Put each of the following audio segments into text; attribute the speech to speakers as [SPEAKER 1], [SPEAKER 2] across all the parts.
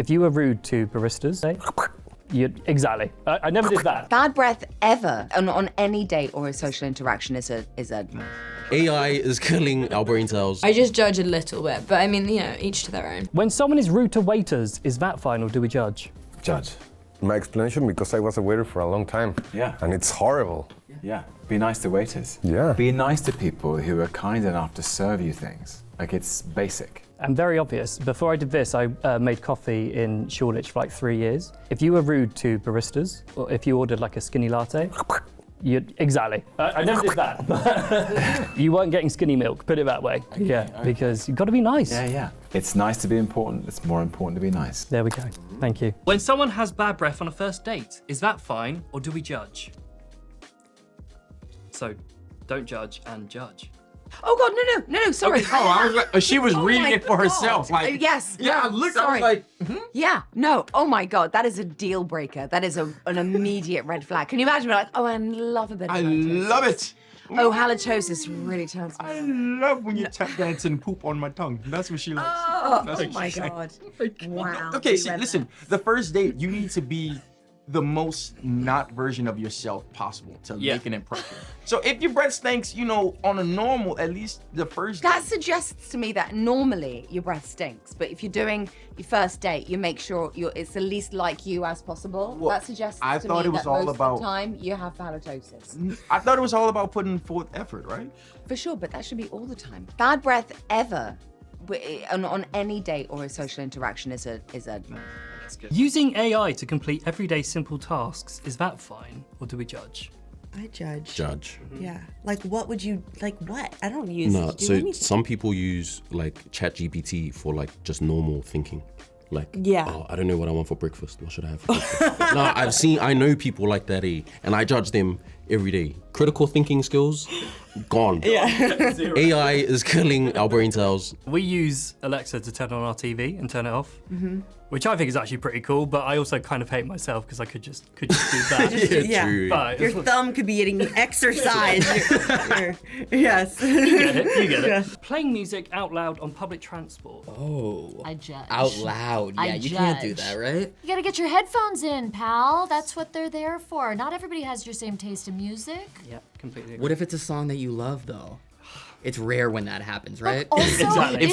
[SPEAKER 1] If you were rude to baristas, say, exactly. I never did that.
[SPEAKER 2] Bad breath ever on any date or a social interaction is a.
[SPEAKER 3] AI is killing our brain cells.
[SPEAKER 4] I just judge a little bit, but I mean, you know, each to their own.
[SPEAKER 1] When someone is rude to waiters, is that fine or do we judge?
[SPEAKER 5] Judge. My explanation, because I was a waiter for a long time.
[SPEAKER 6] Yeah.
[SPEAKER 5] And it's horrible.
[SPEAKER 6] Yeah, be nice to waiters.
[SPEAKER 5] Yeah.
[SPEAKER 6] Be nice to people who are kind enough to serve you things. Like, it's basic.
[SPEAKER 1] And very obvious. Before I did this, I made coffee in Shoreditch for like 3 years. If you were rude to baristas, or if you ordered like a skinny latte, exactly. I never did that. You weren't getting skinny milk, put it that way.
[SPEAKER 6] Okay,
[SPEAKER 1] yeah,
[SPEAKER 6] okay.
[SPEAKER 1] because you've got to be nice.
[SPEAKER 6] Yeah. It's nice to be important. It's more important to be nice.
[SPEAKER 1] There we go. Thank you. When someone has bad breath on a first date, is that fine or do we judge? So, don't judge and judge.
[SPEAKER 2] Oh God, no, sorry.
[SPEAKER 7] Okay. Oh, I was like, she was reading it for
[SPEAKER 2] God.
[SPEAKER 7] herself. Like,
[SPEAKER 2] yes.
[SPEAKER 7] Yeah,
[SPEAKER 2] no,
[SPEAKER 7] I looked.
[SPEAKER 2] sorry.
[SPEAKER 7] I was like,
[SPEAKER 2] Yeah, no. Oh my God, that is a deal breaker. That is an immediate red flag. Can you imagine? Like, oh, I love a bit of
[SPEAKER 7] I
[SPEAKER 2] halitosis.
[SPEAKER 7] love it.
[SPEAKER 2] Oh, halitosis really turns me
[SPEAKER 7] I
[SPEAKER 2] on.
[SPEAKER 7] love when you tap dance and poop on my tongue. That's what she likes.
[SPEAKER 2] Oh,
[SPEAKER 7] That's what
[SPEAKER 2] my
[SPEAKER 7] she likes.
[SPEAKER 2] God. Wow.
[SPEAKER 7] Okay, see,
[SPEAKER 2] Red
[SPEAKER 7] listen. The first date, you need to be the most not version of yourself possible to make an impression. So if your breath stinks, you know, on a normal, at least the first
[SPEAKER 2] That
[SPEAKER 7] date.
[SPEAKER 2] suggests to me that normally your breath stinks, but if you're doing your first date, you make sure it's the least like you as possible.
[SPEAKER 7] Well,
[SPEAKER 2] that suggests
[SPEAKER 7] I
[SPEAKER 2] to
[SPEAKER 7] thought
[SPEAKER 2] me
[SPEAKER 7] it was
[SPEAKER 2] that
[SPEAKER 7] all
[SPEAKER 2] most
[SPEAKER 7] about-
[SPEAKER 2] of the time you have halitosis.
[SPEAKER 7] I thought it was all about putting forth effort, right?
[SPEAKER 2] For sure, but that should be all the time. Bad breath ever on any date or a social interaction is a.
[SPEAKER 1] Using AI to complete everyday simple tasks, is that fine or do we judge?
[SPEAKER 8] I judge.
[SPEAKER 3] Judge.
[SPEAKER 8] Yeah. Like, what would you, like, what? I don't use
[SPEAKER 3] No,
[SPEAKER 8] it to do
[SPEAKER 3] so
[SPEAKER 8] anything.
[SPEAKER 3] some people use like ChatGPT for like just normal thinking. Like,
[SPEAKER 8] Yeah.
[SPEAKER 3] oh, I don't know what I want for breakfast. What should I have for breakfast? No, I know people like that, and I judge them every day. Critical thinking skills, gone.
[SPEAKER 8] Yeah.
[SPEAKER 3] AI is killing our brain cells.
[SPEAKER 1] We use Alexa to turn on our TV and turn it off, which I think is actually pretty cool, but I also kind of hate myself because I could just do that.
[SPEAKER 8] Yeah.
[SPEAKER 3] True.
[SPEAKER 1] But
[SPEAKER 8] Your thumb could be getting exercise. Yes.
[SPEAKER 1] you get it.
[SPEAKER 8] Yeah.
[SPEAKER 1] Playing music out loud on public transport.
[SPEAKER 9] Oh.
[SPEAKER 10] I judge.
[SPEAKER 9] Out loud.
[SPEAKER 10] I
[SPEAKER 9] Yeah, you can't do
[SPEAKER 10] judge.
[SPEAKER 9] that, right?
[SPEAKER 10] You gotta get your headphones in, pal. That's what they're there for. Not everybody has your same taste in music.
[SPEAKER 1] Yeah, completely agree.
[SPEAKER 9] What if it's a song that you love, though? It's rare when that happens, right?
[SPEAKER 10] Also,
[SPEAKER 1] Exactly.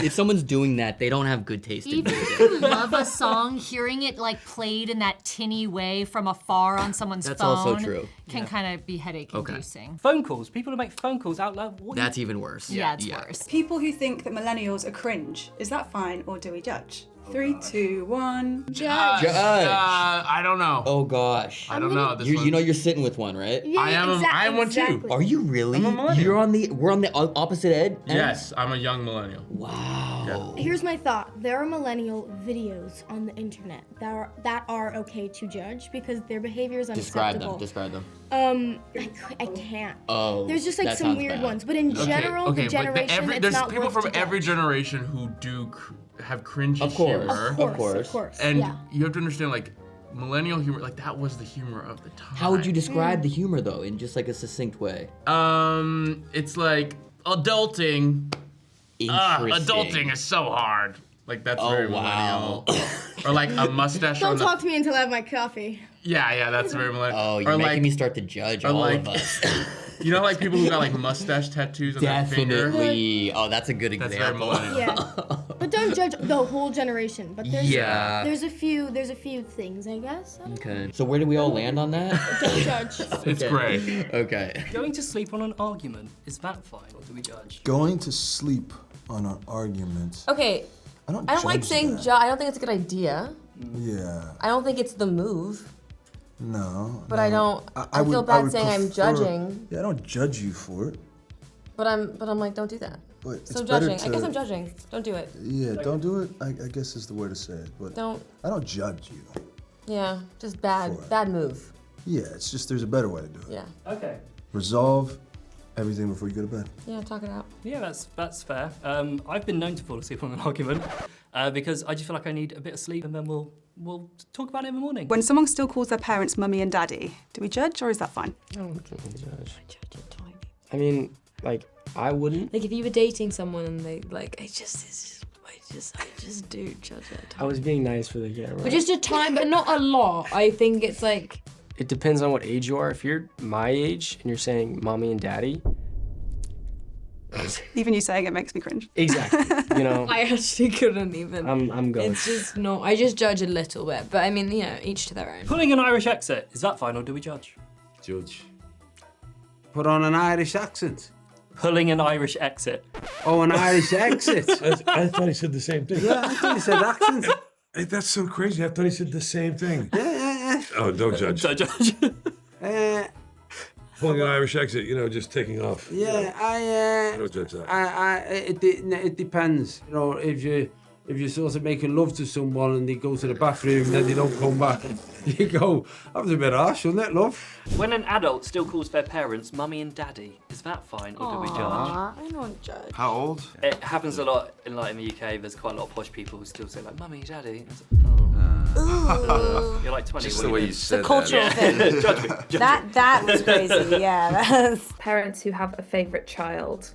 [SPEAKER 9] If someone's doing that, they don't have good taste in
[SPEAKER 10] even
[SPEAKER 9] music.
[SPEAKER 10] if you love a song, hearing it like played in that tinny way from afar on someone's
[SPEAKER 9] That's
[SPEAKER 10] phone
[SPEAKER 9] also true.
[SPEAKER 10] can kind of be headache-inducing.
[SPEAKER 1] Phone calls. People who make phone calls out loud. What
[SPEAKER 9] That's even worse.
[SPEAKER 10] Yeah, it's worse.
[SPEAKER 11] People who think that millennials are cringe, is that fine or do we judge? 3, 2, 1.
[SPEAKER 10] Judge.
[SPEAKER 7] I don't know.
[SPEAKER 9] Oh gosh.
[SPEAKER 7] I don't know. This
[SPEAKER 9] You know you're sitting with one, right?
[SPEAKER 10] Yeah,
[SPEAKER 7] I am one too.
[SPEAKER 9] Are you really?
[SPEAKER 7] I'm a millennial.
[SPEAKER 9] We're on the opposite end?
[SPEAKER 7] Yes, I'm a young millennial.
[SPEAKER 9] Wow.
[SPEAKER 12] Here's my thought. There are millennial videos on the internet that are okay to judge because their behavior is unacceptable.
[SPEAKER 9] Describe them.
[SPEAKER 12] I can't.
[SPEAKER 9] Oh.
[SPEAKER 12] There's just like
[SPEAKER 9] that
[SPEAKER 12] some
[SPEAKER 9] sounds
[SPEAKER 12] weird
[SPEAKER 9] bad.
[SPEAKER 12] ones, but in general, the generation, it's
[SPEAKER 13] there's
[SPEAKER 12] not
[SPEAKER 13] people
[SPEAKER 12] worth
[SPEAKER 13] from
[SPEAKER 12] to
[SPEAKER 13] every
[SPEAKER 12] judge.
[SPEAKER 13] generation who do have cringy
[SPEAKER 9] Of course.
[SPEAKER 13] humor.
[SPEAKER 12] Of course.
[SPEAKER 13] And
[SPEAKER 12] yeah.
[SPEAKER 13] you have to understand, like, millennial humor, like, that was the humor of the time.
[SPEAKER 9] How would you describe the humor, though, in just like a succinct way?
[SPEAKER 13] It's like, adulting. Adulting is so hard. Like, that's very
[SPEAKER 9] wow.
[SPEAKER 13] millennial. Or like a mustache
[SPEAKER 12] Don't
[SPEAKER 13] on the...
[SPEAKER 12] talk to me until I have my coffee.
[SPEAKER 13] Yeah, that's very millennial.
[SPEAKER 9] Oh, you're
[SPEAKER 13] or
[SPEAKER 9] making
[SPEAKER 13] like,
[SPEAKER 9] me start to judge
[SPEAKER 13] or
[SPEAKER 9] all
[SPEAKER 13] like,
[SPEAKER 9] of us.
[SPEAKER 13] You know, like people who got like mustache tattoos on their finger?
[SPEAKER 9] Definitely. Oh, that's a good
[SPEAKER 13] That's very
[SPEAKER 9] example.
[SPEAKER 13] millennial.
[SPEAKER 12] Yeah. But don't judge the whole generation. But there's
[SPEAKER 9] Yeah.
[SPEAKER 12] there's a few things, I guess.
[SPEAKER 9] Okay. So where do we all land on that?
[SPEAKER 12] Don't judge.
[SPEAKER 13] It's great.
[SPEAKER 9] Okay.
[SPEAKER 1] Going to sleep on an argument, is that fine or do we judge?
[SPEAKER 14] Going to sleep on an argument.
[SPEAKER 4] Okay,
[SPEAKER 14] I don't
[SPEAKER 4] like
[SPEAKER 14] judge
[SPEAKER 4] saying
[SPEAKER 14] that.
[SPEAKER 4] I don't think it's a good idea.
[SPEAKER 14] Yeah.
[SPEAKER 4] I don't think it's the move.
[SPEAKER 14] No.
[SPEAKER 4] But
[SPEAKER 14] no.
[SPEAKER 4] I don't. I feel
[SPEAKER 14] would-
[SPEAKER 4] bad
[SPEAKER 14] would
[SPEAKER 4] saying I'm
[SPEAKER 14] prefer-
[SPEAKER 4] judging.
[SPEAKER 14] Yeah, I don't judge you for it.
[SPEAKER 4] But I'm like, don't do that.
[SPEAKER 14] But it's
[SPEAKER 4] So
[SPEAKER 14] better
[SPEAKER 4] judging. I guess
[SPEAKER 14] to-
[SPEAKER 4] I'm judging. Don't do it.
[SPEAKER 14] Yeah, don't do it. I guess is the way to say it. But
[SPEAKER 4] Don't.
[SPEAKER 14] I don't judge you.
[SPEAKER 4] Yeah, just bad
[SPEAKER 14] For it.
[SPEAKER 4] bad move.
[SPEAKER 14] Yeah, it's just there's a better way to do it.
[SPEAKER 4] Yeah.
[SPEAKER 1] Okay.
[SPEAKER 14] Resolve everything before you go to bed.
[SPEAKER 4] Yeah, talk it out.
[SPEAKER 1] Yeah, that's fair. I've been known to fall asleep on an argument because I just feel like I need a bit of sleep, and then we'll talk about it in the morning.
[SPEAKER 11] When someone still calls their parents mummy and daddy, do we judge or is that fine?
[SPEAKER 15] I don't think we judge. I mean, like, I wouldn't.
[SPEAKER 4] Like if you were dating someone and they like, it's just just do judge it.
[SPEAKER 15] I was being nice for the camera.
[SPEAKER 4] But just a time, but not a lot. I think it's like.
[SPEAKER 15] It depends on what age you are. If you're my age and you're saying mommy and daddy.
[SPEAKER 11] Even you saying it makes me cringe.
[SPEAKER 15] Exactly. You know.
[SPEAKER 4] I actually couldn't even.
[SPEAKER 15] I'm going.
[SPEAKER 4] It's just not. I just judge a little bit, but I mean, you know, each to their own.
[SPEAKER 1] Pulling an Irish exit, is that fine or do we judge?
[SPEAKER 16] Judge. Put on an Irish accent.
[SPEAKER 1] Pulling an Irish exit.
[SPEAKER 16] Oh, an Irish exit.
[SPEAKER 17] I thought he said the same thing.
[SPEAKER 16] Yeah, I thought he said accent.
[SPEAKER 17] Hey, that's so crazy. I thought he said the same thing.
[SPEAKER 16] Yeah.
[SPEAKER 17] Oh, don't judge.
[SPEAKER 1] Don't judge.
[SPEAKER 17] Pulling an Irish exit, you know, just taking off.
[SPEAKER 16] Yeah,
[SPEAKER 17] I don't judge that.
[SPEAKER 16] It depends. You know, if you're sort of making love to someone and they go to the bathroom and then they don't come back, you go, that was a bit harsh, wasn't it, love?
[SPEAKER 1] When an adult still calls their parents mummy and daddy, is that fine or do we judge?
[SPEAKER 4] I don't judge.
[SPEAKER 7] How old?
[SPEAKER 1] It happens a lot in the UK. There's quite a lot of posh people who still say like mummy, daddy. You're like 20.
[SPEAKER 16] Just the way you said
[SPEAKER 4] The cultural thing.
[SPEAKER 1] Judge me. Judge me.
[SPEAKER 4] That was crazy. Yeah.
[SPEAKER 18] Parents who have a favourite child.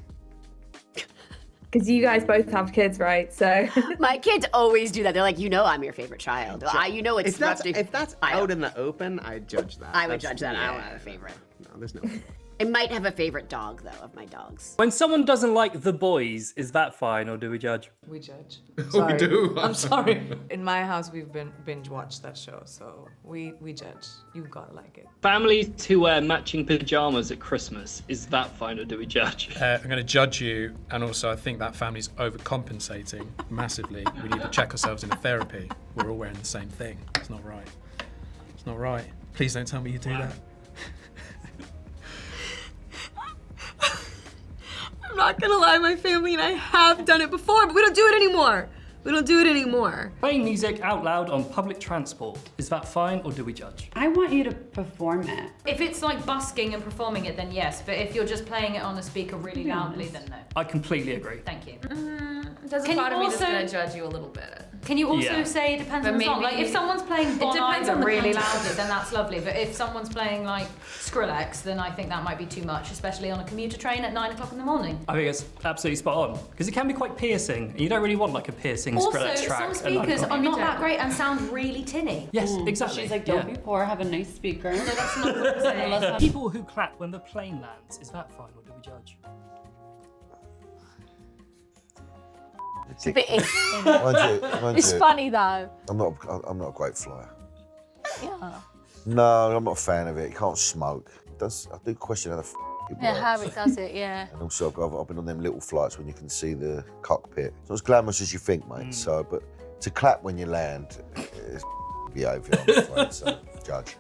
[SPEAKER 18] Because you guys both have kids, right? So
[SPEAKER 19] my kids always do that. They're like, you know, I'm your favorite child. You know, it's
[SPEAKER 9] if that's out in the open, I'd judge that.
[SPEAKER 19] I would judge that. I don't have a favorite.
[SPEAKER 9] No, there's no.
[SPEAKER 19] I might have a favorite dog though of my dogs.
[SPEAKER 1] When someone doesn't like The Boys, is that fine or do we judge?
[SPEAKER 20] We judge.
[SPEAKER 16] We do.
[SPEAKER 20] I'm sorry. In my house, we've been binge watched that show, so we judge. You've got to like it.
[SPEAKER 1] Families who wear matching pyjamas at Christmas, is that fine or do we judge?
[SPEAKER 21] I'm going to judge you, and also I think that family's overcompensating massively. We need to check ourselves into therapy. We're all wearing the same thing. It's not right. It's not right. Please don't tell me you do that.
[SPEAKER 4] I'm not gonna lie, my family and I have done it before, but we don't do it anymore. We don't do it anymore.
[SPEAKER 1] Playing music out loud on public transport, is that fine or do we judge?
[SPEAKER 11] I want you to perform it.
[SPEAKER 10] If it's like busking and performing it, then yes. But if you're just playing it on a speaker really loudly, then no.
[SPEAKER 1] I completely agree.
[SPEAKER 10] Thank you.
[SPEAKER 4] There's a part of me that's gonna judge you a little bit.
[SPEAKER 10] Can you also say it depends on the song? Like if someone's playing Bon Iver really loudly, then that's lovely. But if someone's playing like Skrillex, then I think that might be too much, especially on a commuter train at 9 o'clock in the morning.
[SPEAKER 1] I think it's absolutely spot on because it can be quite piercing. And you don't really want like a piercing Skrillex track.
[SPEAKER 10] Also, some speakers are not that great and sound really tinny.
[SPEAKER 1] Yes, exactly.
[SPEAKER 11] She's like, don't be poor, have a nice speaker.
[SPEAKER 10] No, that's not what I'm saying.
[SPEAKER 1] People who clap when the plane lands, is that fine or do we judge?
[SPEAKER 22] It's
[SPEAKER 10] funny though.
[SPEAKER 22] I'm not a great flyer.
[SPEAKER 10] Yeah.
[SPEAKER 22] No, I'm not a fan of it. You can't smoke. I do question how the it
[SPEAKER 10] Yeah,
[SPEAKER 22] works.
[SPEAKER 10] how it does it, yeah.
[SPEAKER 22] And also, I've been on them little flights when you can see the cockpit. It's not as glamorous as you think, mate. So, but to clap when you land is behaviour, I'm afraid. So, judge.